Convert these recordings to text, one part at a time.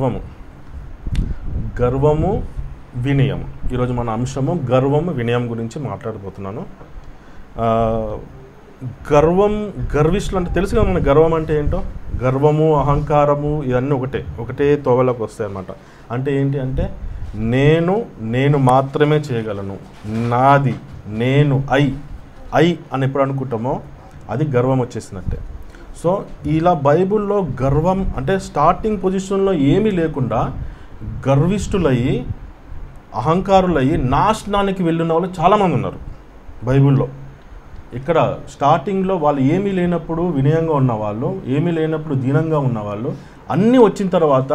గర్వము గర్వము వినయం ఈరోజు మన అంశము గర్వము వినయం గురించి మాట్లాడబోతున్నాను. గర్విష్ఠులు అంటే తెలుసు కదా, మన గర్వం అంటే ఏంటో. గర్వము అహంకారము ఇవన్నీ ఒకటే తోవలోకి వస్తాయి అన్నమాట. అంటే ఏంటి అంటే నేను మాత్రమే చేయగలను, నాది, నేను ఐ అని ఎప్పుడు అనుకుంటామో అది గర్వం వచ్చేసినట్టే. సో ఇలా బైబిల్లో గర్వం అంటే స్టార్టింగ్ పొజిషన్లో ఏమీ లేకుండా గర్విష్ఠులయ్యి అహంకారులయ్యి నాశనానికి వెళ్ళిన వాళ్ళు చాలామంది ఉన్నారు బైబిల్లో. ఇక్కడ స్టార్టింగ్లో వాళ్ళు ఏమీ లేనప్పుడు వినయంగా ఉన్నవాళ్ళు, ఏమీ లేనప్పుడు దీనంగా ఉన్నవాళ్ళు, అన్నీ వచ్చిన తర్వాత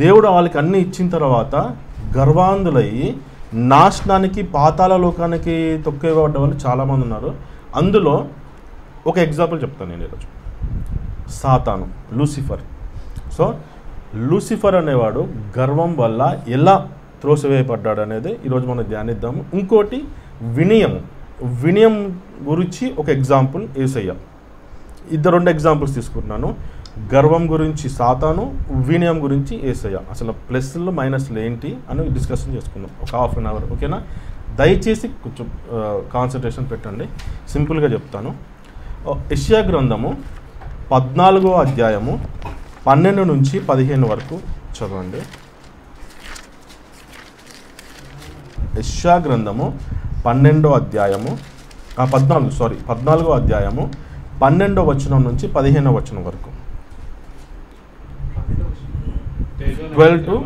దేవుడు వాళ్ళకి అన్నీ ఇచ్చిన తర్వాత గర్వాంధులయ్యి నాశనానికి పాతాళ లోకానికి తొక్కేబడ్డ వాళ్ళు చాలామంది ఉన్నారు. అందులో ఒక ఎగ్జాంపుల్ చెప్తాను నేను ఈరోజు. సాతాను, లూసిఫర్. సో లూసిఫర్ అనేవాడు గర్వం వల్ల ఎలా త్రోసివేయబడ్డాడు అనేది ఈరోజు మనం ధ్యానిద్దాము. ఇంకోటి వినయం గురించి ఒక ఎగ్జాంపుల్ యేసయ్య. రెండు ఎగ్జాంపుల్స్ తీసుకుంటున్నాను. గర్వం గురించి సాతాను, వినయం గురించి యేసయ్య. అసలు ప్లస్లు మైనస్లు ఏంటి అని డిస్కషన్ చేసుకుందాం ఒక హాఫ్ అన్ అవర్, ఓకేనా? దయచేసి కొంచెం కాన్సన్ట్రేషన్ పెట్టండి. సింపుల్గా చెప్తాను. యెషయా గ్రంథము 14వ అధ్యాయము 12 నుంచి 15 వరకు చదవండి. యెషయా గ్రంథము 14వ అధ్యాయము 14వ అధ్యాయము 12వ వచనం నుంచి 15వ వచనం వరకు. 12 to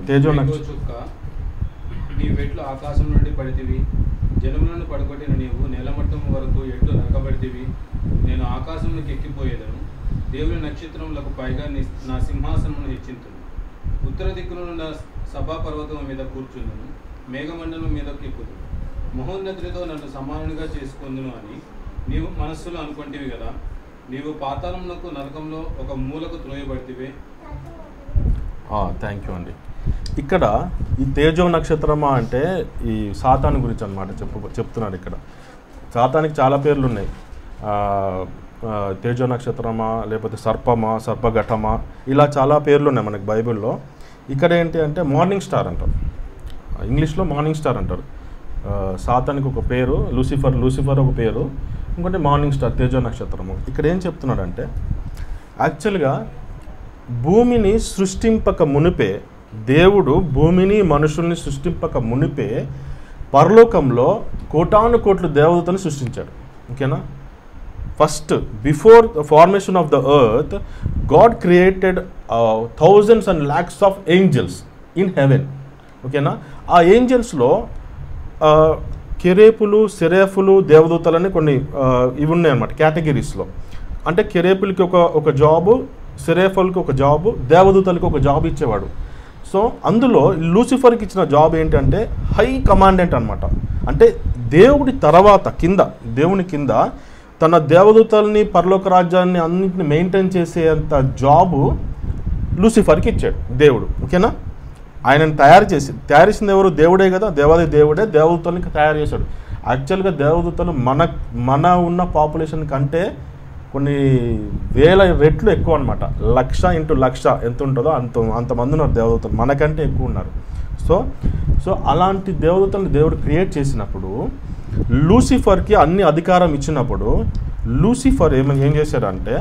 తేజో నక్షత్రం. నీవెట్లు ఆకాశం నుండి పడితివి, జనములను పడగొట్టిన నీవు నేలమట్టం వరకు ఎట్లు నరకబడితివి. నేను ఆకాశంలోకి ఎక్కిపోయేదను, దేవుని నక్షత్రములకు పైగా నా సింహాసనమును హెచ్చింతును. ఉత్తర దిక్కునున్న సభాపర్వతం మీద కూర్చుందును, మేఘమండలం మీద ఎక్కుదును. మహోన్నతుడితో నన్ను సమానునిగా చేసుకుందును అని నీవు మనస్సులో అనుకుంటేవి కదా. నీవు పాతాళమునకు నరకంలో ఒక మూలకు త్రోయబడితివే. థ్యాంక్ యూ అండి. ఇక్కడ ఈ తేజో నక్షత్రమా అంటే ఈ సాతాను గురించి అన్నమాట చెప్తున్నారు. ఇక్కడ సాతానికి చాలా పేర్లు ఉన్నాయి. తేజో నక్షత్రమా, లేకపోతే సర్పమా, సర్పఘటమా, ఇలా చాలా పేర్లు ఉన్నాయి మనకి బైబిల్లో. ఇక్కడ ఏంటి అంటే మార్నింగ్ స్టార్ అంటారు, ఇంగ్లీష్లో మార్నింగ్ స్టార్ అంటారు. సాతానికి ఒక పేరు లూసిఫర్ ఒక పేరు, ఇంకోటి మార్నింగ్ స్టార్ తేజో నక్షత్రము. ఇక్కడ ఏం చెప్తున్నాడంటే యాక్చువల్గా భూమిని సృష్టింపక మునిపే, దేవుడు భూమిని మనుషుల్ని సృష్టింపక మునిపే పరలోకంలో కోటాను కోట్ల దేవతలను సృష్టించాడు, ఓకేనా? First before the formation of the earth God created thousands and lakhs of angels in heaven, ఓకేనా? ఆ ఏంజల్స్లో కెరేపులు, సెరేఫులు, దేవదూతలని కొన్ని ఇవి ఉన్నాయి అన్నమాట కేటగిరీస్లో. అంటే కెరేపులకి ఒక జాబు, సెరేఫులకి ఒక జాబు, దేవదూతలకి ఒక జాబ్ ఇచ్చేవాడు. సో అందులో లూసిఫర్కి ఇచ్చిన జాబ్ ఏంటంటే హై కమాండెంట్ అనమాట. అంటే దేవుని కింద తన దేవదూతల్ని, పరలోక రాజ్యాన్ని అన్నింటిని మెయింటైన్ చేసేంత జాబు లూసిఫర్కి ఇచ్చాడు దేవుడు, ఓకేనా? ఆయనను తయారు ఎవరు? దేవుడే కదా, దేవుడే దేవదూతల్ని తయారు చేశాడు. యాక్చువల్గా దేవదూతలు మన ఉన్న పాపులేషన్ కంటే కొన్ని వేల రెట్లు ఎక్కువ అనమాట. 1,00,000 into 1,00,000 ఎంత ఉంటుందో అంతమంది ఉన్నారు దేవదూతలు, మనకంటే ఎక్కువ ఉన్నారు. సో అలాంటి దేవదూతల్ని దేవుడు క్రియేట్ చేసినప్పుడు లూసిఫర్కి అన్ని అధికారం ఇచ్చినప్పుడు లూసిఫర్ ఏం చేశాడంటే,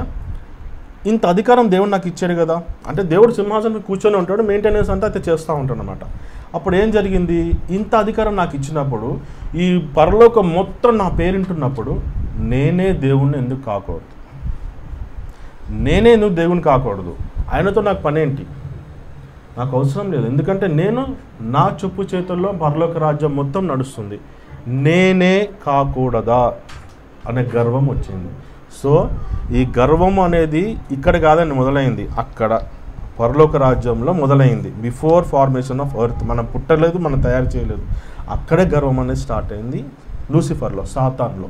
ఇంత అధికారం దేవుడు నాకు ఇచ్చాడు కదా, అంటే దేవుడు సింహాసనం కూర్చొని ఉంటాడు, మెయింటెనెన్స్ అంతా అయితే చేస్తూ ఉంటాడు అనమాట. అప్పుడు ఏం జరిగింది? ఇంత అధికారం నాకు ఇచ్చినప్పుడు, ఈ పరలోకం మొత్తం నా పేరింటున్నప్పుడు నేనే దేవుణ్ణి ఎందుకు కాకూడదు? నేనే ఎందుకు దేవుని కాకూడదు? ఆయనతో నాకు పనేంటి? నాకు అవసరం లేదు. ఎందుకంటే నా చెప్పు చేతుల్లో పరలోక రాజ్యం మొత్తం నడుస్తుంది. నేనే కాకూడదా అనే గర్వం వచ్చింది. సో ఈ గర్వం అనేది ఇక్కడ కాదని మొదలైంది, అక్కడ పరలోక రాజ్యంలో మొదలైంది. బిఫోర్ ఫార్మేషన్ ఆఫ్ ఎర్త్, మనం పుట్టలేదు, మనం తయారు చేయలేదు. అక్కడే గర్వం అనేది స్టార్ట్ అయింది లూసిఫర్లో, సాతాన్లో.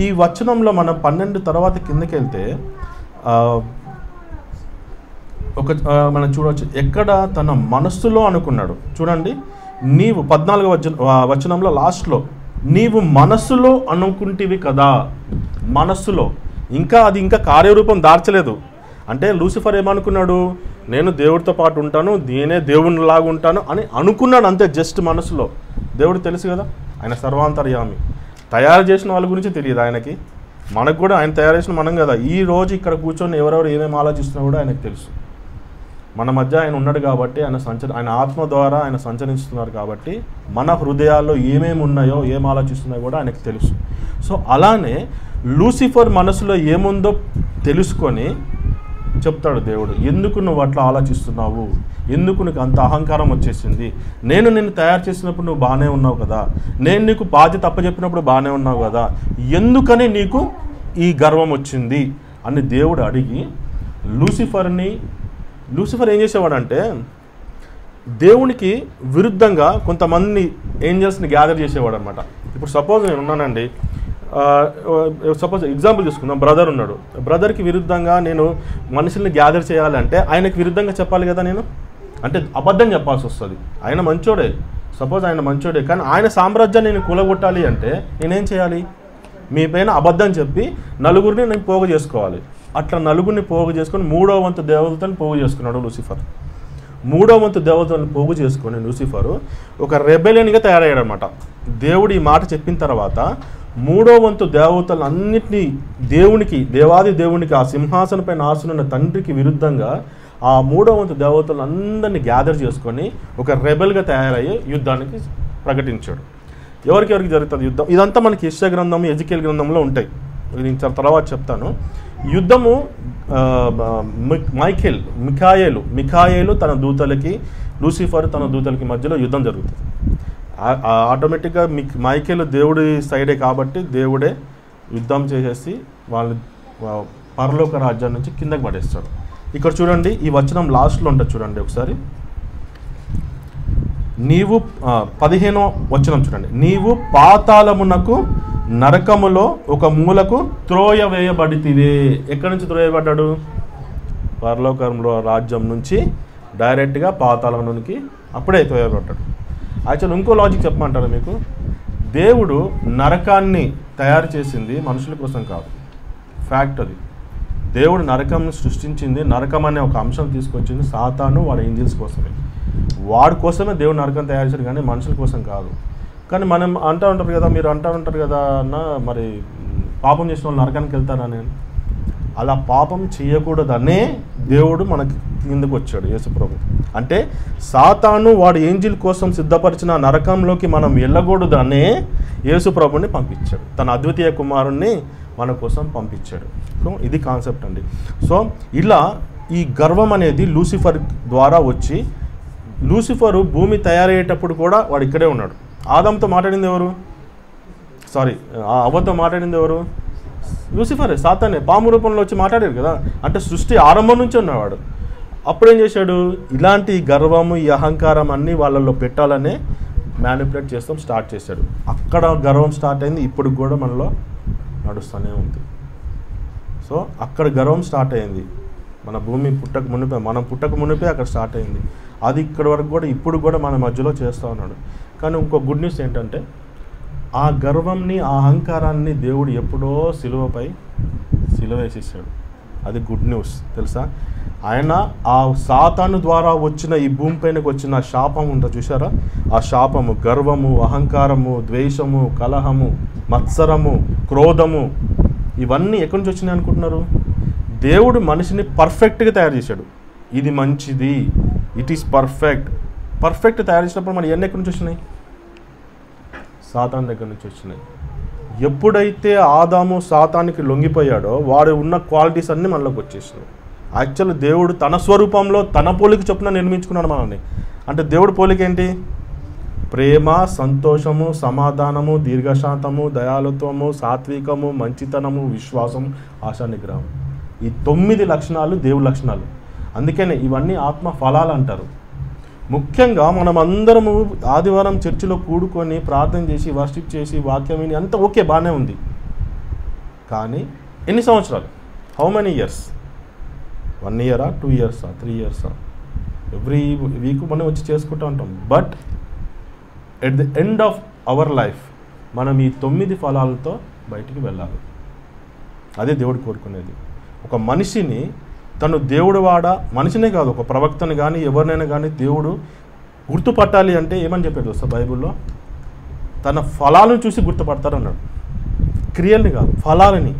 ఈ వచనంలో మనం 12 తర్వాత కిందకి వెళ్తే మనం చూడవచ్చు ఎక్కడ తన మనస్సులో అనుకున్నాడు. చూడండి, నీవు 14వ వచనంలో లాస్ట్లో నీవు మనస్సులో అనుకుంటివి కదా. మనస్సులో, ఇంకా కార్యరూపం దాల్చలేదు. అంటే లూసిఫర్ ఏమనుకున్నాడు, నేను దేవుడితో పాటు ఉంటాను, నేనే దేవునిలాగా ఉంటాను అని అనుకున్నాడు అంతే, జస్ట్ మనసులో. దేవుడు తెలుసు కదా, ఆయన సర్వాంతర్యామి. తయారు చేసిన వాళ్ళ గురించి తెలియదు ఆయనకి. మనకు కూడా ఆయన తయారు చేసిన మనం కదా. ఈ రోజు ఇక్కడ కూర్చొని ఎవరెవరు ఏమేమి ఆలోచిస్తున్నా కూడా ఆయనకు తెలుసు. మన మధ్య ఆయన ఉన్నాడు కాబట్టి, ఆయన ఆత్మ ద్వారా ఆయన సంచరిస్తున్నారు కాబట్టి మన హృదయాల్లో ఏమేమి ఉన్నాయో ఏం ఆలోచిస్తున్నాయో కూడా ఆయనకు తెలుసు. సో అలానే లూసిఫర్ మనసులో ఏముందో తెలుసుకొని చెప్తాడు దేవుడు, ఎందుకు నువ్వు అట్లా ఆలోచిస్తున్నావు, ఎందుకు నీకు అంత అహంకారం వచ్చేసింది, నేను నిన్ను తయారు చేసినప్పుడు నువ్వు బాగానే ఉన్నావు కదా, నేను నీకు బాధ్యత అప్పచెప్పినప్పుడు బాగానే ఉన్నావు కదా, ఎందుకని నీకు ఈ గర్వం వచ్చింది అని దేవుడు అడిగి లూసిఫర్ ఏం చేసేవాడంటే దేవునికి విరుద్ధంగా కొంతమంది ఏంజల్స్ని గ్యాదర్ చేసేవాడు అనమాట. ఇప్పుడు సపోజ్ నేను ఉన్నానండి, సపోజ్ ఎగ్జాంపుల్ తీసుకుందాం, బ్రదర్ ఉన్నాడు, బ్రదర్కి విరుద్ధంగా నేను మనుషుల్ని గ్యాదర్ చేయాలంటే ఆయనకి విరుద్ధంగా చెప్పాలి కదా నేను, అంటే అబద్ధం చెప్పాల్సి వస్తుంది. ఆయన మంచోడే, సపోజ్ ఆయన మంచోడే, కానీ ఆయన సామ్రాజ్యాన్ని నేను కూలగొట్టాలి అంటే నేనేం చేయాలి, మీ పైన అబద్ధం చెప్పి నలుగురిని నేను పోగు చేసుకోవాలి. అట్లా నలుగురిని పోగు చేసుకొని 3వ వంతు దేవతలను పోగు చేసుకున్నాడు లూసిఫర్. 3వ వంతు దేవతలను పోగు చేసుకొని లూసిఫరు ఒక రెబెలియన్గా తయారయ్యాడు అనమాట. దేవుడు ఈ మాట చెప్పిన తర్వాత 3వ వంతు దేవతలు అన్నింటినీ దేవాది దేవునికి ఆ సింహాసనం పైన ఆసనున్న తండ్రికి విరుద్ధంగా ఆ 3వ వంతు దేవతలు అందరినీ గ్యాదర్ చేసుకొని ఒక రెబెల్గా తయారయ్యి యుద్ధానికి ప్రకటించాడు. ఎవరికి జరుగుతుంది యుద్ధం? ఇదంతా మనకి యెషయా గ్రంథం, ఎజికేల్ గ్రంథంలో ఉంటాయి. ఇది తర్వాత చెప్తాను. యుద్ధము మిఖాయేలు తన దూతలకి, లూసిఫర్ తన దూతలకి మధ్యలో యుద్ధం జరుగుతుంది. ఆటోమేటిక్గా మైకేల్ దేవుడి సైడే కాబట్టి దేవుడే యుద్ధం చేసేసి వాళ్ళని పరలోక రాజ్యం నుంచి కిందకి పడేస్తాడు. ఇక్కడ చూడండి, ఈ వచనం లాస్ట్లో ఉంటుంది చూడండి ఒకసారి. 15వ వచనం చూడండి. నీవు పాతాళమునకు నరకములో ఒక మూలకు త్రోయవేయబడితివే. ఎక్కడి నుంచి త్రోయబడ్డాడు? పరలోకంలో రాజ్యం నుంచి డైరెక్ట్గా పాతాళంలోనికి అప్పుడే త్రోయబడ్డాడు. యాక్చువల్ ఇంకో లాజిక్ చెప్పమంటారు మీకు, దేవుడు నరకాన్ని తయారు చేసింది మనుషుల కోసం కాదు, ఫ్యాక్ట్ అది. దేవుడు నరకంని సృష్టించింది, నరకం అనే ఒక అంశం తీసుకొచ్చింది సాతాను వాడి ఏంజిల్స్ కోసమే. వాడి కోసమే దేవుడు నరకం తయారు చేశాడు, కానీ మనుషుల కోసం కాదు. కానీ మనం అంటూ ఉంటారు కదా, మీరు అంటూ ఉంటారు కదా అన్న, మరి పాపం చేసిన వాళ్ళు నరకానికి వెళ్తారని. అలా పాపం చేయకూడదనే దేవుడు మనకి కిందకు వచ్చాడు యేసుప్రభు. అంటే సాతాను వాడు ఏంజిల్ కోసం సిద్ధపరిచిన నరకంలోకి మనం వెళ్ళకూడదనే యేసుప్రభుని పంపించాడు, తన అద్వితీయ కుమారుణ్ణి మన కోసం పంపించాడు. సో ఇది కాన్సెప్ట్ అండి. సో ఇలా ఈ గర్వం అనేది లూసిఫర్ ద్వారా వచ్చి, లూసిఫరు భూమి తయారయ్యేటప్పుడు కూడా వాడు ఇక్కడే ఉన్నాడు. ఆదాంతో మాట్లాడింది ఎవరు? అవ్వతో మాట్లాడింది ఎవరు? లూసిఫరే, సాతానే. పాము రూపంలో వచ్చి మాట్లాడారు కదా. అంటే సృష్టి ఆరంభం నుంచి ఉన్నవాడు. అప్పుడేం చేశాడు? ఇలాంటి గర్వము, ఈ అహంకారం అన్నీ వాళ్ళల్లో పెట్టాలనే మ్యానిపులేట్ చేస్తాం స్టార్ట్ చేశాడు. అక్కడ గర్వం స్టార్ట్ అయింది, ఇప్పుడు కూడా మనలో నడుస్తూనే ఉంది. సో అక్కడ గర్వం స్టార్ట్ అయింది. మన భూమి మనం పుట్టక మునిపే అక్కడ స్టార్ట్ అయింది. అది ఇక్కడి వరకు కూడా ఇప్పుడు కూడా మన మధ్యలో చేస్తూ ఉన్నాడు. కానీ ఇంకో గుడ్ న్యూస్ ఏంటంటే, ఆ గర్వంని, ఆ అహంకారాన్ని దేవుడు ఎప్పుడో సిలువ వేసేసాడు. అది గుడ్ న్యూస్ తెలుసా. ఆయన ఆ సాతాను ద్వారా వచ్చిన ఈ భూమి పైనకి వచ్చిన శాపం ఉందో చూసారా, ఆ శాపము, గర్వము, అహంకారము, ద్వేషము, కలహము, మత్సరము, క్రోధము, ఇవన్నీ ఎక్కడి నుంచి వచ్చినాయి అనుకుంటున్నారు? దేవుడు మనిషిని పర్ఫెక్ట్గా తయారు చేశాడు. ఇది మంచిది, ఇట్ ఈస్ పర్ఫెక్ట్ తయారు చేసినప్పుడు మన ఇవన్నీ ఎక్కడి నుంచి వచ్చినాయి? సాతాన్ దగ్గర నుంచి వచ్చినాయి. ఎప్పుడైతే ఆదాము సాతానికి లొంగిపోయాడో వాడు ఉన్న క్వాలిటీస్ అన్నీ మనలోకి వచ్చేసినాయి. యాక్చువల్ దేవుడు తన స్వరూపంలో తన పోలిక చొప్పున నిర్మించుకున్నాడు మనల్ని. అంటే దేవుడు పోలిక ఏంటి? ప్రేమ, సంతోషము, సమాధానము, దీర్ఘశాంతము, దయాళుత్వము, సాత్వికము, మంచితనము, విశ్వాసము, ఆశా నిగ్రహం. ఈ 9 లక్షణాలు దేవుడి లక్షణాలు. అందుకనే ఇవన్నీ ఆత్మ ఫలాలు అంటారు. ముఖ్యంగా మనం అందరము ఆదివారం చర్చిలో కూడుకొని ప్రార్థన చేసి వర్షిప్ చేసి వాక్యం విని అంతా ఓకే, బాగానే ఉంది. కానీ ఎన్ని సంవత్సరాలు? How many years? 1 ఇయరా, 2 ఇయర్సా, 3 ఇయర్సా? ఎవ్రీ వీక్ మనం వచ్చి చేసుకుంటూ ఉంటాం. But at the end of our life మనం ఈ 9 ఫలాలతో బయటికి వెళ్ళాలి. అదే దేవుడు కోరుకునేది. ఒక మనిషిని తను దేవుడు వాడా మనిషినే కాదు, ఒక ప్రవక్తని కానీ ఎవరినైనా కానీ దేవుడు గుర్తుపట్టాలి అంటే ఏమని చెప్పాడు సార్ బైబిల్లో? తన ఫలాలను చూసి గుర్తుపడతారన్నాడు, క్రియల్ని కాదు, ఫలాలని.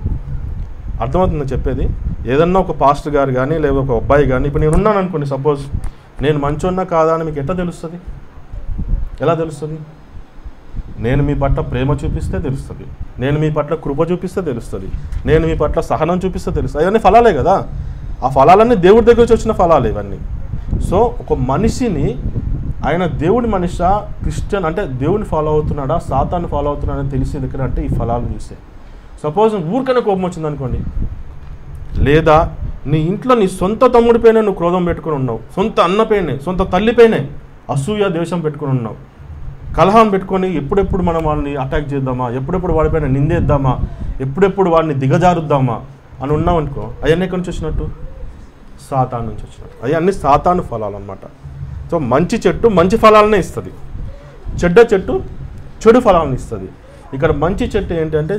అర్థమవుతుందో చెప్పేది? ఏదన్నా ఒక పాస్టర్ గారు కానీ లేదా ఒక అబ్బాయి కానీ, ఇప్పుడు నేను ఉన్నాను అనుకోండి, సపోజ్ నేను మంచోన్నా కాదా అని మీకు ఎట్లా తెలుస్తుంది? ఎలా తెలుస్తుంది? నేను మీ పట్ల ప్రేమ చూపిస్తే తెలుస్తుంది, నేను మీ పట్ల కృప చూపిస్తే తెలుస్తుంది, నేను మీ పట్ల సహనం చూపిస్తే తెలుస్తుంది. అవన్నీ ఫలాలే కదా. ఆ ఫలాలన్నీ దేవుడి దగ్గర నుంచి వచ్చిన ఫలాలు ఇవన్నీ. సో ఒక మనిషిని ఆయన దేవుడి మనిషి క్రిస్టియన్ అంటే దేవుడిని ఫాలో అవుతున్నాడా సాతాన్ని ఫాలో అవుతున్నాడా అని తెలిసేది ఎక్కడ అంటే ఈ ఫలాలు చూసే. సపోజ్ ఊరికైనా కోపం వచ్చింది అనుకోండి, లేదా నీ ఇంట్లో నీ సొంత తమ్ముడిపైనే నువ్వు క్రోధం పెట్టుకుని ఉన్నావు, సొంత అన్నపైనే సొంత తల్లిపైనే అసూయ ద్వేషం పెట్టుకుని ఉన్నావు, కలహం పెట్టుకొని ఎప్పుడెప్పుడు మనం వాళ్ళని అటాక్ చేద్దామా, ఎప్పుడెప్పుడు వాడిపైన నిందేద్దామా, ఎప్పుడెప్పుడు వాడిని దిగజారుద్దామా అని ఉన్నాం అనుకో, అవన్నీ ఎక్కడి నుంచి వచ్చినట్టు? సాతాను నుంచి వచ్చినట్టు. అవన్నీ సాతాను ఫలాలు అన్నమాట. సో మంచి చెట్టు మంచి ఫలాలనే ఇస్తుంది, చెడ్డ చెట్టు చెడు ఫలాలను ఇస్తుంది. ఇక్కడ మంచి చెట్టు ఏంటంటే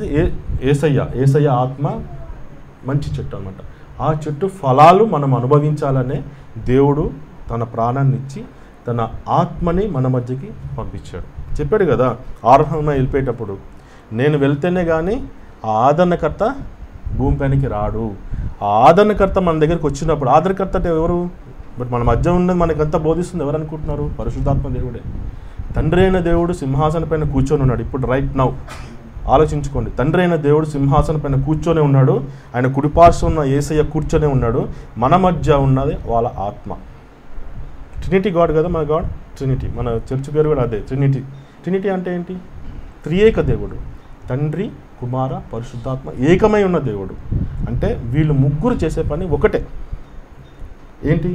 యేసయ్య ఆత్మ మంచి చెట్టు అన్నమాట. ఆ చెట్టు ఫలాలు మనం అనుభవించాలనే దేవుడు తన ప్రాణాన్ని ఇచ్చి తన ఆత్మని మన మధ్యకి పంపించాడు. చెప్పాడు కదా ఆరోహణ వెళ్ళిపోయేటప్పుడు, నేను వెళ్తేనే కానీ ఆ ఆదరణకర్త భూమిపైనకి రాడు. ఆ ఆదరణకర్త మన దగ్గరికి వచ్చినప్పుడు, ఆదరణకర్త అంటే ఎవరు? బట్ మన మధ్య ఉన్నది మనకంతా బోధిస్తుంది ఎవరు అనుకుంటున్నారు? పరిశుద్ధాత్మ దేవుడే. తండ్రి అయిన దేవుడు సింహాసనం పైన కూర్చొని ఉన్నాడు. ఇప్పుడు రైట్ నౌ ఆలోచించుకోండి, తండ్రి అయిన దేవుడు సింహాసనం పైన కూర్చొని ఉన్నాడు, ఆయన కుడిపార్శ్వం ఉన్న యేసయ్య కూర్చొని ఉన్నాడు, మన మధ్య ఉన్నది వాళ్ళ ఆత్మ. ట్రినిటీ గాడ్ కదా మన గాడ్, ట్రినిటీ. మన చర్చ్ పేరు కూడా అదే, ట్రినిటీ. ట్రినిటీ అంటే ఏంటి? త్రియేక దేవుడు, తండ్రి కుమార పరిశుద్ధాత్మ ఏకమై ఉన్న దేవుడు. అంటే వీళ్ళు ముగ్గురు చేసే పని ఒకటే. ఏంటి?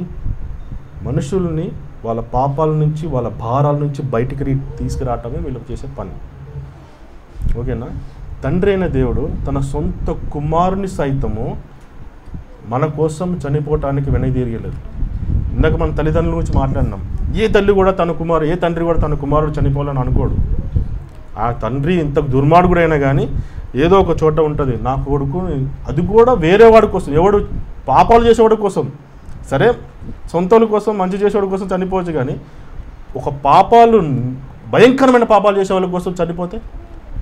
మనుషుల్ని వాళ్ళ పాపాల నుంచి వాళ్ళ భారాల నుంచి బయటికి తీసుకురావటమే వీళ్ళు చేసే పని. ఓకేనా? తండ్రి అయిన దేవుడు తన సొంత కుమారుని సైతము మన కోసం చనిపోవటానికి వెనక్కి. ఇందాక మన తల్లిదండ్రుల గురించి మాట్లాడినాం. ఏ తండ్రి కూడా తన కుమారుడు చనిపోవాలని అనుకోడు. ఆ తండ్రి ఇంత దుర్మార్గుడైనా కానీ ఏదో ఒక చోట ఉంటుంది, నా కొడుకు, అది కూడా వేరే వాడి కోసం, ఎవడు పాపాలు చేసేవాడి కోసం. సరే సొంతల కోసం మంచి చేసేవాడి కోసం చనిపోవచ్చు, కానీ ఒక పాపాలు భయంకరమైన పాపాలు చేసే వాళ్ళ కోసం చనిపోతే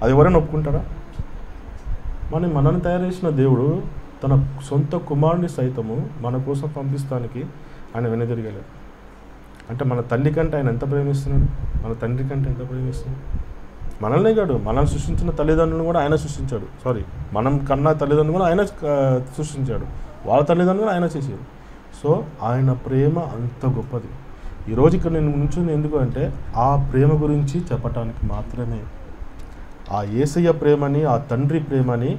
అది ఎవరైనా ఒప్పుకుంటారా? మనల్ని తయారు చేసిన దేవుడు తన సొంత కుమారుని సైతము మన కోసం పంపిస్తానికి ఆయన వెనుదిరగలేదు. అంటే మన తల్లి కంటే ఆయన ఎంత ప్రేమిస్తున్నాడు, మన తండ్రి కంటే ఎంత ప్రేమిస్తున్నాడు. మనల్నే కాదు, మనం సృష్టించిన తల్లిదండ్రులను కూడా ఆయన సృష్టించాడు. మనం కన్నా తల్లిదండ్రులు కూడా ఆయన సృష్టించాడు, వాళ్ళ తల్లిదండ్రులు ఆయన చేశారు. సో ఆయన ప్రేమ అంత గొప్పది. ఈరోజు ఇక్కడ నేను నుంచుంది ఎందుకు అంటే ఆ ప్రేమ గురించి చెప్పటానికి మాత్రమే. ఆ యేసయ్య ప్రేమని, ఆ తండ్రి ప్రేమని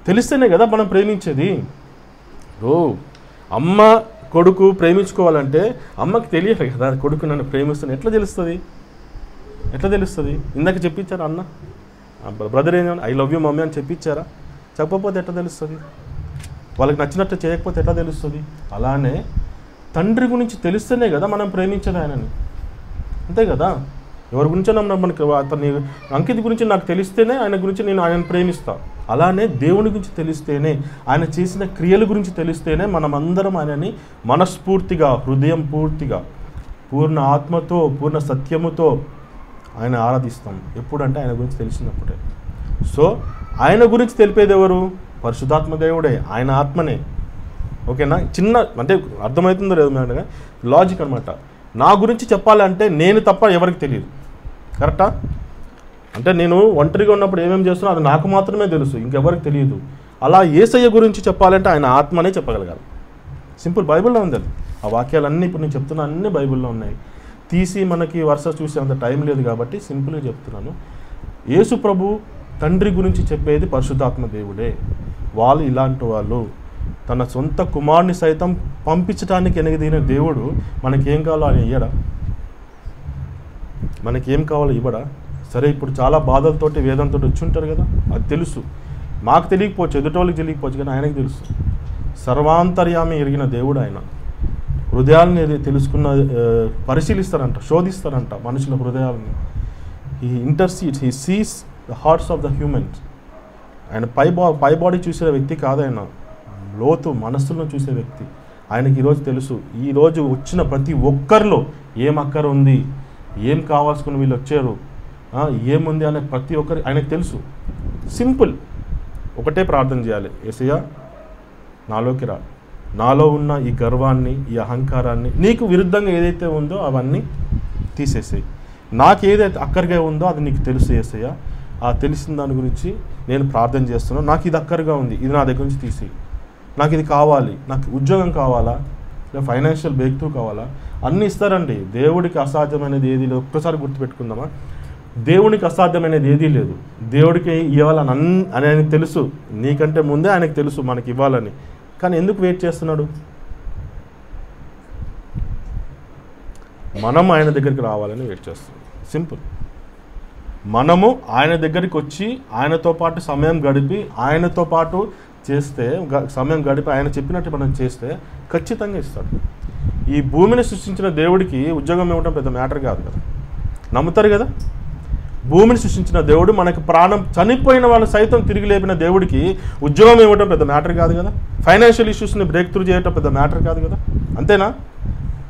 తెలిస్తేనే కదా మనం ప్రేమించేది. అమ్మ కొడుకు ప్రేమించుకోవాలంటే అమ్మకి తెలియాలి కదా కొడుకు నన్ను ప్రేమిస్తాను. ఎట్లా తెలుస్తుంది? ఇందాక చెప్పించారా అన్న బ్రదర్ ఏమన్నా ఐ లవ్ యూ మమ్మీ అని చెప్పించారా? చెప్పకపోతే ఎట్లా తెలుస్తుంది? వాళ్ళకి నచ్చినట్టు చేయకపోతే ఎట్లా తెలుస్తుంది? అలానే తండ్రి గురించి తెలిస్తేనే కదా మనం ప్రేమించేది ఆయనని. అంతే కదా? ఎవరి గురించి మనకి అతని అంకిత గురించి నాకు తెలిస్తేనే ఆయన గురించి నేను ఆయనను ప్రేమిస్తాను. అలానే దేవుని గురించి తెలిస్తేనే, ఆయన చేసిన క్రియల గురించి తెలిస్తేనే మనమందరం ఆయనని మనస్ఫూర్తిగా, హృదయం పూర్తిగా, పూర్ణ ఆత్మతో, పూర్ణ సత్యముతో ఆయన ఆరాధిస్తాం. ఎప్పుడంటే ఆయన గురించి తెలిసినప్పుడే. సో ఆయన గురించి తెలిపేది ఎవరు? పరిశుద్ధాత్మ దేవుడే, ఆయన ఆత్మనే. ఓకేనా? చిన్న అంటే అర్థమవుతుందో లేదు మేడం, లాజిక్ అనమాట. నా గురించి చెప్పాలంటే నేను తప్ప ఎవరికి తెలియదు. కరెక్టా? అంటే నేను ఒంటరిగా ఉన్నప్పుడు ఏమేమి చేస్తున్నా అది నాకు మాత్రమే తెలుసు, ఇంకెవరికి తెలియదు. అలా యేసయ్య గురించి చెప్పాలంటే ఆయన ఆత్మనే చెప్పగలగాలి. సింపుల్, బైబిల్లో ఉంది అది. ఆ వాక్యాలన్నీ ఇప్పుడు నేను చెప్తున్నా అన్నీ బైబిల్లో ఉన్నాయి. తీసి మనకి వరుస చూసే అంత టైం లేదు కాబట్టి సింపుల్గా చెప్తున్నాను. యేసు ప్రభు తండ్రి గురించి చెప్పేది పరిశుద్ధాత్మ దేవుడే. వాళ్ళు ఇలాంటి వాళ్ళు. తన సొంత కుమారుని సైతం పంపించడానికి ఎనగదిన దేవుడు మనకేం కావాలో ఆయన ఇయ్యడా? మనకేం కావాలో ఇవ్వడా? సరే ఇప్పుడు చాలా బాధలతోటి వేదంతో వచ్చి ఉంటారు కదా, అది తెలుసు. మాకు తెలియకపోవచ్చు, ఎదుటోళ్ళకి తెలియకపోవచ్చు, కానీ ఆయనకు తెలుసు. సర్వాంతర్యామి ఎరిగిన దేవుడు ఆయన. హృదయాలని పరిశీలిస్తారంట, శోధిస్తారంట మనుషుల హృదయాలని. He intercedes, he sees the hearts of the humans. ఆయన పై బాడీ చూసే వ్యక్తి కాదు, ఆయన లోతు మనస్సులను చూసే వ్యక్తి. ఆయనకి ఈరోజు తెలుసు, ఈరోజు వచ్చిన ప్రతి ఒక్కరిలో ఏం అక్కర ఉంది, ఏం కావాల్సుకుని వీళ్ళు వచ్చారు, ఏముంది అనే ప్రతి ఒక్కరి ఆయనకు తెలుసు. సింపుల్, ఒకటే ప్రార్థన చేయాలి, యేసయ్యా నాలోకి రా, నాలో ఉన్న ఈ గర్వాన్ని, ఈ అహంకారాన్ని, నీకు విరుద్ధంగా ఏదైతే ఉందో అవన్నీ తీసేసేయి. నాకు ఏదైతే అక్కరగా ఉందో అది నీకు తెలుసు యేసయ్యా, ఆ తెలిసిన దాని గురించి నేను ప్రార్థన చేస్తున్నాను. నాకు ఇది అక్కరగా ఉంది, ఇది నా దగ్గర నుంచి తీసేయి. నాకు ఇది కావాలి, నాకు ఉద్యోగం కావాలా, లేదా ఫైనాన్షియల్ బ్రేక్ త్రూ కావాలా, అన్నీ ఇస్తారండి. దేవుడికి అసాధ్యమైనది ఏది లేదు. ఒక్కసారి గుర్తుపెట్టుకుందామా, దేవునికి అసాధ్యమైనది ఏదీ లేదు. దేవుడికి ఇవ్వాలని అని ఆయనకు తెలుసు, నీకంటే ముందే ఆయనకు తెలుసు మనకి ఇవ్వాలని. కానీ ఎందుకు వెయిట్ చేస్తున్నాడు? మనం ఆయన దగ్గరికి రావాలని వెయిట్ చేస్తున్నాం. సింపుల్. మనము ఆయన దగ్గరికి వచ్చి ఆయనతో పాటు సమయం గడిపి ఆయనతో పాటు చేస్తే, సమయం గడిపి ఆయన చెప్పినట్టు మనం చేస్తే ఖచ్చితంగా ఇస్తాడు. ఈ భూమిని సృష్టించిన దేవుడికి ఉద్యోగం ఇవ్వడం పెద్ద మ్యాటర్ కాదు కదా, నమ్ముతారు కదా. భూమిని సృష్టించిన దేవుడు, మనకి ప్రాణం చనిపోయిన వాళ్ళు సైతం తిరిగి లేపిన దేవుడికి ఉద్యోగం ఇవ్వడం పెద్ద మ్యాటర్ కాదు కదా. ఫైనాన్షియల్ ఇష్యూస్ని బ్రేక్ త్రూ చేయటం పెద్ద మ్యాటర్ కాదు కదా. అంతేనా?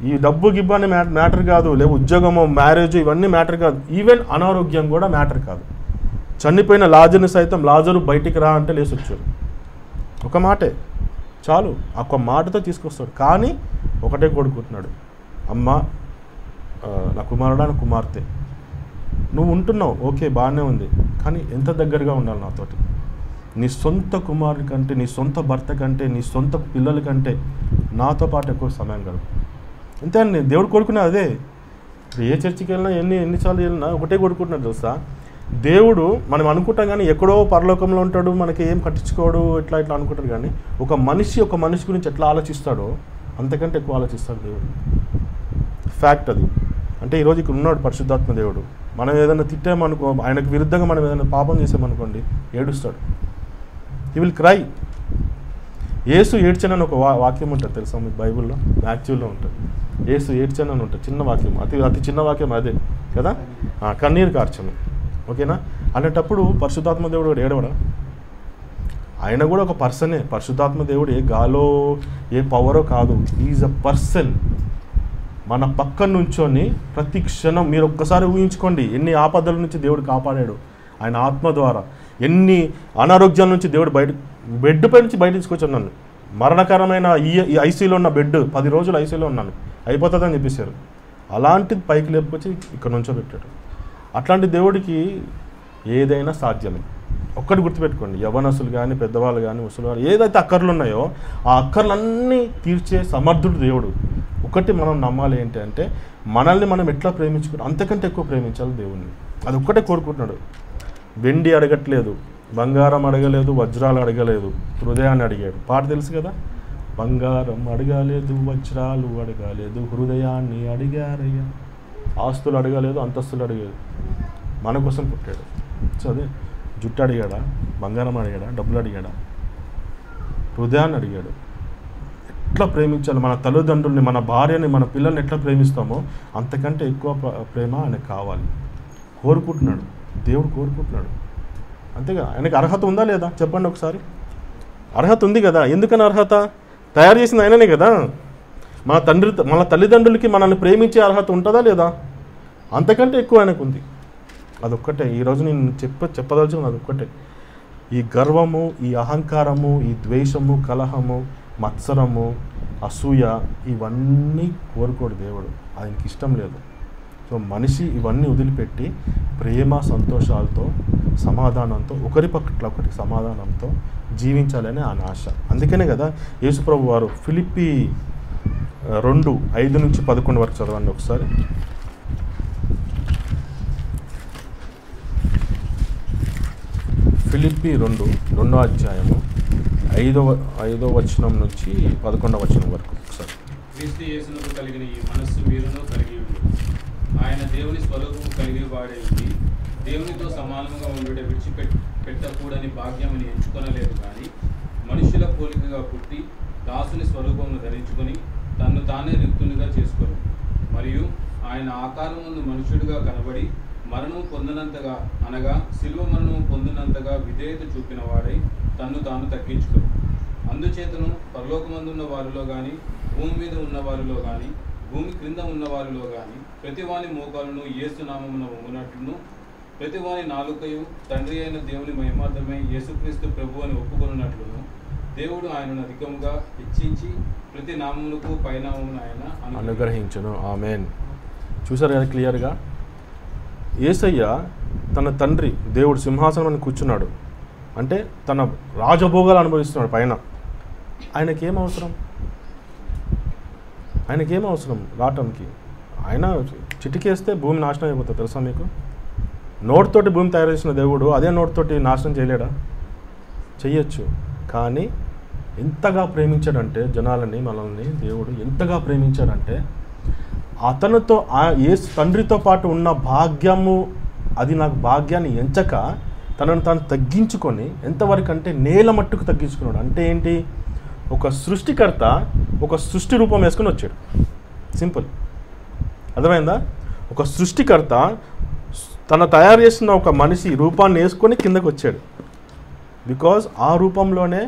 ఈ డబ్బు గిబ్బు అనే మ్యాటర్ కాదు, లేవు ఉద్యోగము, మ్యారేజ్, ఇవన్నీ మ్యాటర్ కాదు. ఈవెన్ అనారోగ్యం కూడా మ్యాటర్ కాదు. చనిపోయిన లాజర్ని సైతం, లాజరు బయటికి రా అంటే లేచి వచ్చాడు. ఒక మాటే చాలు, ఒక మాటతో తీసుకొస్తాడు. కానీ ఒకటే కోరుకుంటున్నాడు, అమ్మ నా కుమారుడా, నా కుమార్తె, నువ్వు ఉంటున్నావు ఓకే, బాగానే ఉంది, కానీ ఎంత దగ్గరగా ఉండాలి నాతోటి. నీ సొంత కుమారుడి కంటే, నీ సొంత భర్త కంటే, నీ సొంత పిల్లల కంటే నాతో పాటు ఎక్కువ సమయం గడుపు. అంతే అండి, దేవుడు కోరుకున్నది అదే. ఇప్పుడు ఏ చర్చికి వెళ్ళినా, ఎన్నిసార్లు వెళ్ళినా ఒకటే కోరుకుంటున్నాడు తెలుసా. దేవుడు మనం అనుకుంటాం కానీ ఎక్కడో పరలోకంలో ఉంటాడు, మనకి ఏం పట్టించుకోడు, ఇట్లా అనుకుంటాడు. కానీ ఒక మనిషి గురించి ఎట్లా ఆలోచిస్తాడో అంతకంటే ఎక్కువ ఆలోచిస్తాడు దేవుడు. ఫ్యాక్ట్ అది. అంటే ఈరోజు ఇక్కడ ఉన్నాడు పరిశుద్ధాత్మ దేవుడు. మనం ఏదైనా తిట్టామనుకో, ఆయనకు విరుద్ధంగా మనం ఏదైనా పాపం చేసామనుకోండి, ఏడుస్తాడు. He will cry. యేసు ఏడ్చనని ఒక వాక్యం ఉంటుంది తెలుసా మీకు బైబిల్లో, యాక్చువల్లో ఉంటుంది. యేసు ఏడ్చనని ఉంటుంది, చిన్న వాక్యం, అతి చిన్న వాక్యం అదే కదా, కన్నీరు కార్చను. ఓకేనా? అనేటప్పుడు పరిశుద్ధాత్మ దేవుడు కూడా ఏడవడా? ఆయన కూడా ఒక పర్సనే. పరిశుద్ధాత్మ దేవుడు ఏ గాలో ఏ పవరో కాదు, ఈజ్ అ పర్సన్. మన పక్కన నుంచొని ప్రతి క్షణం, మీరు ఒక్కసారి ఊహించుకోండి ఎన్ని ఆపదల నుంచి దేవుడు కాపాడాడు ఆయన ఆత్మ ద్వారా. ఎన్ని అనారోగ్యాల నుంచి దేవుడు బెడ్ పై నుంచి బయట తీసుకొచ్చాను. నన్ను మరణకరమైన ఈ ఐసీలో ఉన్న బెడ్ 10 రోజులు ఐసీలో ఉన్నాను, అయిపోతుందని చెప్పేశారు. అలాంటిది పైకి లేపుకొచ్చి ఇక్కడ నుంచో పెట్టాడు. అట్లాంటి దేవుడికి ఏదైనా సాధ్యమే. ఒక్కటి గుర్తుపెట్టుకోండి, యవ్వనస్తులు కానీ, పెద్దవాళ్ళు కానీ, ముసలివాళ్ళు, ఏదైతే అక్కర్లు ఉన్నాయో ఆ అక్కర్లన్నీ తీర్చే సమర్థుడు దేవుడు. ఒకటి మనం నమ్మాలి ఏంటి అంటే, మనల్ని మనం ఎట్లా ప్రేమించుకుంటాం అంతకంటే ఎక్కువ ప్రేమించాలి దేవుణ్ణి. అది ఒక్కటే కోరుకుంటున్నాడు. వెండి అడగట్లేదు, బంగారం అడగలేదు, వజ్రాలు అడగలేదు, హృదయాన్ని అడిగాడు. పాట తెలుసు కదా, బంగారం అడగలేదు, వజ్రాలు అడగలేదు, హృదయాన్ని అడిగారయ్యా. ఆస్తులు అడగలేదు, అంతస్తులు అడగలేదు, మన కోసం పుట్టాడు. సో అదే, జుట్టు అడిగాడా, బంగారం అడిగాడా, డబ్బులు అడిగాడా, హృదయాన్ని అడిగాడు. ఎట్లా ప్రేమించాలి మన తల్లిదండ్రుల్ని, మన భార్యని, మన పిల్లల్ని ఎట్లా ప్రేమిస్తామో అంతకంటే ఎక్కువ ప్రేమ ఆయనకు కావాలి. కోరుకుంటున్నాడు, దేవుడు కోరుకుంటున్నాడు. అంతేగా, ఆయనకి అర్హత ఉందా లేదా చెప్పండి ఒకసారి. అర్హత ఉంది కదా. ఎందుకని అర్హత? తయారు చేసింది ఆయననే కదా. మన తల్లిదండ్రులకి మనల్ని ప్రేమించే అర్హత ఉంటుందా లేదా? అంతకంటే ఎక్కువ ఆయనకు ఉంది. అదొక్కటే ఈరోజు నేను చెప్పదలుచుకున్నది అదొక్కటే. ఈ గర్వము, ఈ అహంకారము, ఈ ద్వేషము, కలహము, మత్సరము, అసూయ, ఇవన్నీ కోరుకోడు దేవుడు. ఆయనకి ఇష్టం లేదు. సో మనిషి ఇవన్నీ వదిలిపెట్టి ప్రేమ, సంతోషాలతో, సమాధానంతో, ఒకరి పట్ల ఒకరికి సమాధానంతో జీవించాలని ఆయన ఆశ. అందుకనే కదా యేసుప్రభు వారు ఫిలిప్పీ 2:5-11 వరకు చదవండి ఒకసారి. ఫిలిప్పీ 2వ అధ్యాయము 5వ వచనం నుంచి 11వ వచనం వరకు ఒకసారి. క్రీస్తు యేసునకు కలిగిన ఈ మనస్సు మీరును కలిగి ఉండు. ఆయన దేవుని స్వరూపము కలిగి వాడే ఉండి దేవునితో సమానంగా ఉండుట విడిచిపెట్టకూడని భాగ్యమని ఎంచుకొనలేదు, కానీ మనుషుల పోలికగా పుట్టి దాసుని స్వరూపమును ధరించుకొని తన్ను తానే రిక్తునిగా చేసుకొని, మరియు ఆయన ఆకారం ముందు మనుషుడిగా కనబడి మరణము పొందినంతగా, అనగా శిలువ మరణము పొందినంతగా విధేయత చూపిన వాడై తన్ను తాను తగ్గించుకొని, అందుచేతను పరలోకమందున్న వారిలో కానీ భూమి మీద ఉన్న వారిలో గాని భూమి క్రింద ఉన్న వారిలో గాని ప్రతివాని మోకాలును యేసు నామమున వంగునట్లును ప్రతివాని నాలుకయు తండ్రి అయిన దేవుని మహిమార్థమై యేసుక్రీస్తు ప్రభు అని ఒప్పుకొనున్నట్లును దేవుడు ఆయనను అధికముగా హెచ్చించి ప్రతి నామమునకు పైనామమును ఆయన అనుగ్రహించును. ఆమేన్. చూసారు కదా క్లియర్గా, యేసయ్య తన తండ్రి దేవుడు సింహాసనం కూర్చున్నాడు అంటే తన రాజభోగాలు అనుభవిస్తున్నాడు పైన. ఆయనకేం అవసరం రావటానికి? ఆయన చిటికేస్తే భూమి నాశనం అయిపోతుంది తెలుసా మీకు? నోటితోటి భూమి తయారు చేసిన దేవుడు అదే నోటితోటి నాశనం చేయలేడా? చెయ్యొచ్చు. కానీ ఎంతగా ప్రేమించాడంటే జనాలని, మనల్ని దేవుడు ఎంతగా ప్రేమించాడంటే అతనితో తండ్రితో పాటు ఉన్న భాగ్యము, అది నాకు భాగ్యాన్ని ఎంచక తనను తాను తగ్గించుకొని ఎంతవరకు అంటే నేల మట్టుకు తగ్గించుకున్నాడు. అంటే ఏంటి? ఒక సృష్టికర్త ఒక సృష్టి రూపం వేసుకొని వచ్చాడు. సింపుల్, అర్థమైందా? ఒక సృష్టికర్త తన తయారు చేసిన ఒక మనిషి రూపాన్ని వేసుకొని కిందకు వచ్చాడు. బికాజ్ ఆ రూపంలోనే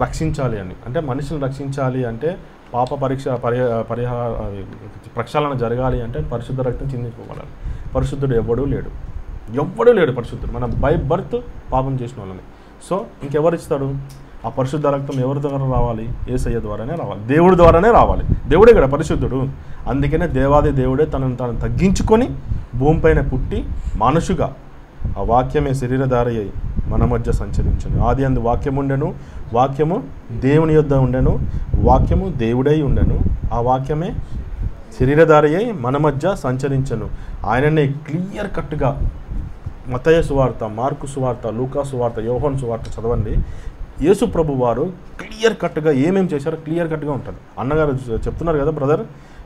రక్షించాలి అని, అంటే మనిషిని రక్షించాలి అంటే పాప ప్రక్షాళన జరగాలి అంటే పరిశుద్ధ రక్తం చిందించుకోవాలి. పరిశుద్ధుడు ఎవ్వడూ లేడు పరిశుద్ధుడు. మనం బై బర్త్ పాపం చేసిన వాళ్ళని. సో ఇంకెవరు ఇస్తాడు? ఆ పరిశుద్ధ రక్తం ఎవరి ద్వారా రావాలి? యేసయ్య ద్వారానే రావాలి, దేవుడి ద్వారానే రావాలి. దేవుడే కదా పరిశుద్ధుడు. అందుకనే దేవాది దేవుడే తనను తాను తగ్గించుకొని భూమిపైన పుట్టి మనుషుగా ఆ వాక్యమే శరీరధారి అయి మన మధ్య సంచరించును. ఆది అందు వాక్యము ఉండెను, వాక్యము దేవుని యొద్ద ఉండెను, వాక్యము దేవుడై ఉండెను, ఆ వాక్యమే శరీరధారి అయి మన మధ్య సంచరించను. ఆయననే క్లియర్ కట్గా మత్తయి సువార్త, మార్కు సువార్త, లూకా సువార్త, యోహాను సువార్త చదవండి. యేసు ప్రభు వారు క్లియర్ కట్గా ఏమేమి చేశారో క్లియర్ కట్గా ఉంటుంది. అన్నగారు చెప్తున్నారు కదా బ్రదర్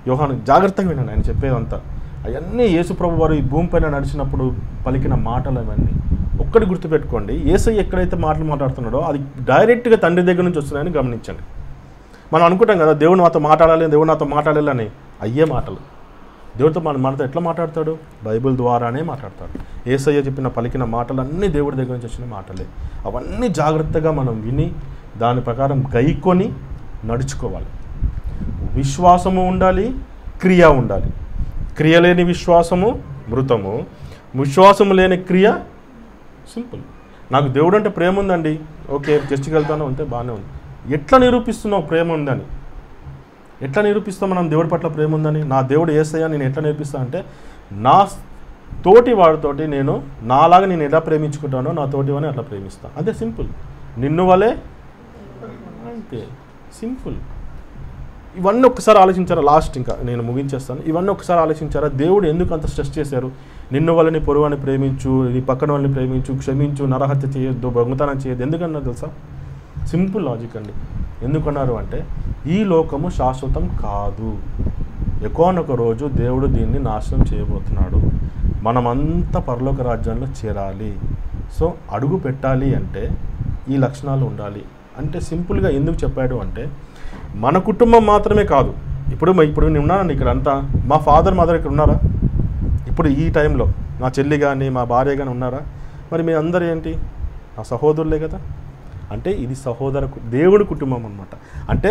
యోహాను, జాగ్రత్తగా వినండి ఆయన చెప్పేదంతా. అవన్నీ యేసు ప్రభు వారు ఈ భూమిపైన నడిచినప్పుడు పలికిన మాటలు అవన్నీ. ఒక్కటి గుర్తుపెట్టుకోండి, యేసయ్య ఎక్కడైతే మాటలు మాట్లాడుతున్నాడో అది డైరెక్ట్గా తండ్రి దగ్గర నుంచి వస్తున్నాయని గమనించండి. మనం అనుకుంటాం కదా దేవుడు నాతో మాట్లాడాలని, అయ్యే మాటలు. దేవుడితో మనతో ఎట్లా మాట్లాడతాడు? బైబిల్ ద్వారానే మాట్లాడతాడు. యేసయ్య చెప్పిన పలికిన మాటలు అన్నీ దేవుడి దగ్గర నుంచి వచ్చిన మాటలే. అవన్నీ జాగ్రత్తగా మనం విని దాని ప్రకారం గైకొని నడుచుకోవాలి. విశ్వాసము ఉండాలి, క్రియ ఉండాలి. క్రియ లేని విశ్వాసము మృతము, విశ్వాసము లేని క్రియ సింపుల్. నాకు దేవుడు అంటే ప్రేమ ఉందండి, ఓకే చర్చికి వెళ్తాను అంటే బాగానే ఉంది. ఎట్లా నిరూపిస్తున్నావు ప్రేమ ఉందని? ఎట్లా నిరూపిస్తాం మనం దేవుడి పట్ల ప్రేమ ఉందని? నా దేవుడు యేసయ్య నేను ఎట్లా నేర్పిస్తాను అంటే నా తోటి వాడితోటి నాలాగా నేను ఎలా ప్రేమించుకుంటానో నా తోటి వాడిని అట్లా ప్రేమిస్తాను. అంతే సింపుల్. నిన్ను వలే, అంతే సింపుల్. ఇవన్నీ ఒక్కసారి ఆలోచించారా? లాస్ట్ ఇంకా నేను ముగించేస్తాను. ఇవన్నీ ఒక్కసారి ఆలోచించారా? దేవుడు ఎందుకు అంత స్ట్రెస్ చేశారు? నిన్ను వాళ్ళని పొరువాన్ని ప్రేమించు, నీ పక్కన వాళ్ళని ప్రేమించు, క్షమించు, నరహత్య చేయొద్దు, దొంగతనం చేయొద్దు. ఎందుకన్నారు తెలుసా? సింపుల్ లాజిక్ అండి. ఎందుకన్నారు అంటే ఈ లోకము శాశ్వతం కాదు, ఎకోనొక రోజు దేవుడు దీన్ని నాశనం చేయబోతున్నాడు. మనమంతా పరలోక రాజ్యంలో చేరాలి. సో అడుగు పెట్టాలి అంటే ఈ లక్షణాలు ఉండాలి. అంటే సింపుల్గా ఎందుకు చెప్పాడు అంటే మన కుటుంబం మాత్రమే కాదు. ఇప్పుడు నేను ఉన్నానండి ఇక్కడ అంతా, మా ఫాదర్ మదర్ ఇక్కడ ఉన్నారా? ఇప్పుడు ఈ టైంలో నా చెల్లి కానీ మా భార్య కానీ ఉన్నారా? మరి మీ అందరూ ఏంటి? నా సహోదరులే కదా. అంటే ఇది దేవుడి కుటుంబం అన్నమాట. అంటే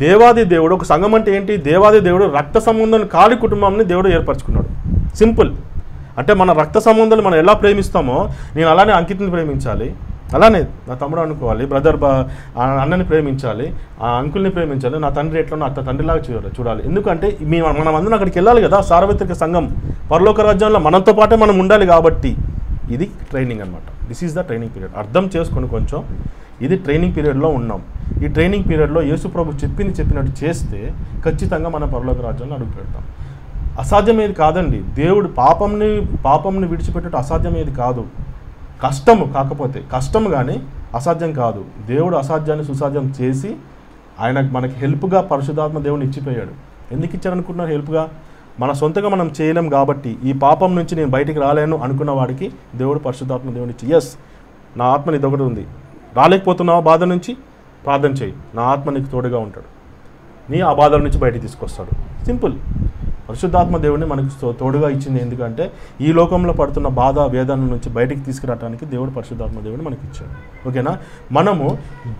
దేవాది దేవుడు, ఒక సంఘం అంటే ఏంటి? దేవాది దేవుడు రక్త సంబంధం కాని కుటుంబాన్ని దేవుడు ఏర్పరచుకున్నాడు. సింపుల్. అంటే మన రక్త సంబంధాలు మనం ఎలా ప్రేమిస్తామో నేను అలానే అంకిత్ని ప్రేమించాలి, అలానే నా తమ్ముడు అనుకోవాలి, అన్నని ప్రేమించాలి, ఆ అంకుల్ని ప్రేమించాలి, నా తండ్రి ఎట్లా అత్త తండ్రిలాగా చూడాలి. ఎందుకంటే మనం అందరం అక్కడికి వెళ్ళాలి కదా. సార్వత్రిక సంఘం పరలోక రాజ్యంలో మనతో పాటే మనం ఉండాలి కాబట్టి ఇది ట్రైనింగ్ అనమాట. This is the training period. అర్థం చేసుకొని కొంచెం ఇది ట్రైనింగ్ పీరియడ్లో ఉన్నాం. ఈ ట్రైనింగ్ పీరియడ్లో యేసు ప్రభు చెప్పినట్టు చేస్తే ఖచ్చితంగా మనం పరలోక రాజ్యంలో అడుగు పెడతాం. అసాధ్యమేది కాదండి. దేవుడు పాపంని విడిచిపెట్టడం అసాధ్యమేది కాదు. కష్టము కాకపోతే కష్టము కానీ అసాధ్యం కాదు. దేవుడు అసాధ్యాన్ని సుసాధ్యం చేసి మనకి హెల్ప్గా పరిశుద్ధాత్మ దేవుని ఇచ్చిపోయాడు. ఎందుకు ఇచ్చారనుకుంటున్నారు? హెల్ప్గా. మన సొంతగా మనం చేయలేం కాబట్టి, ఈ పాపం నుంచి నేను బయటికి రాలేను అనుకున్న వాడికి దేవుడు పరిశుద్ధాత్మ దేవుని ఇచ్చి, ఎస్ నా ఆత్మ నీ దగ్గర ఉంది, రాలేకపోతున్నావా బాధ నుంచి ప్రార్థన చేయి, నా ఆత్మ నీకు తోడుగా ఉంటాడు, నీ ఆ బాధల నుంచి బయటికి తీసుకొస్తాడు. సింపుల్. పరిశుద్ధాత్మ దేవుడిని మనకి తోడుగా ఇచ్చింది. ఎందుకంటే ఈ లోకంలో పడుతున్న బాధ వేదన నుంచి బయటికి తీసుకురావడానికి దేవుడు పరిశుద్ధాత్మ దేవుడిని మనకి ఇచ్చాడు. ఓకేనా? మనము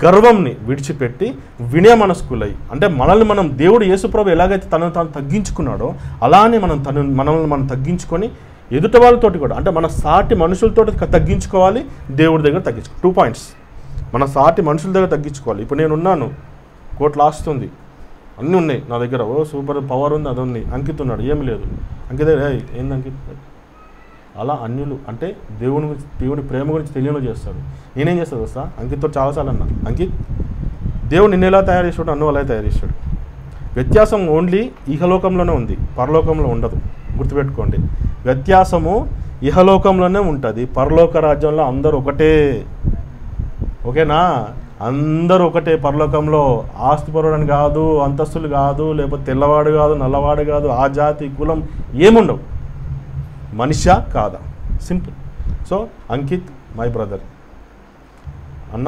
గర్వంని విడిచిపెట్టి వినయ మనస్కులై, అంటే మనల్ని మనం దేవుడు యేసుప్రభు ఎలాగైతే తనను తాను తగ్గించుకున్నాడో అలానే మనల్ని మనం తగ్గించుకొని ఎదుటి వాళ్ళతోటి కూడా, అంటే మన సాటి మనుషులతో తగ్గించుకోవాలి, దేవుడి దగ్గర తగ్గించుకో. 2 పాయింట్స్. మన సాటి మనుషుల దగ్గర తగ్గించుకోవాలి. ఇప్పుడు నేనున్నాను, కోట్లు ఆస్తుంది, అన్నీ ఉన్నాయి నా దగ్గర, ఓ సూపర్ పవర్ ఉంది, అది ఉంది. అంకిత్ ఉన్నాడు, ఏమి లేదు. అంకిత్ ఏంది అంకిత్? అలా అన్యులు అంటే దేవుని ప్రేమ గురించి తెలియని చేస్తాడు. నేనేం చేస్తాను వస్తా, అంకిత్తో చాలాసార్లు అన్నా, అంకిత్ దేవుడు నిన్ను ఎలా తయారు చేసాడు, అన్ను అలా తయారు చేశాడు. వ్యత్యాసం ఓన్లీ ఇహలోకంలోనే ఉంది, పరలోకంలో ఉండదు. గుర్తుపెట్టుకోండి, వ్యత్యాసము ఇహలోకంలోనే ఉంటుంది, పరలోక రాజ్యంలో అందరూ ఒకటే. ఓకేనా? అందరూ ఒకటే. పరలోకంలో ఆస్తిపరుడని కాదు, అంతస్తులు కాదు, లేకపోతే తెల్లవాడు కాదు, నల్లవాడు కాదు, ఆ జాతి కులం ఏముండవు. మనిషా కాదా, simple. So Ankit my brother, అన్న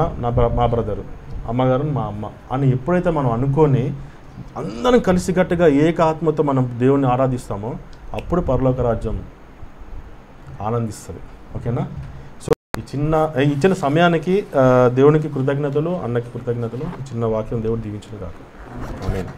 మా బ్రదరు, అమ్మగారు మా అమ్మ అని ఎప్పుడైతే మనం అనుకొని అందరం కలిసికట్టుగా ఏక ఆత్మతో మనం దేవుణ్ణి ఆరాధిస్తామో అప్పుడు పరలోక రాజ్యం ఆనందిస్తుంది. ఓకేనా? సో ఇచ్చిన సమయానికి దేవునికి కృతజ్ఞతలు, అన్నకి కృతజ్ఞతలు. చిన్న వాక్యం దేవుడు దీవించును గాక. ఆమేన్.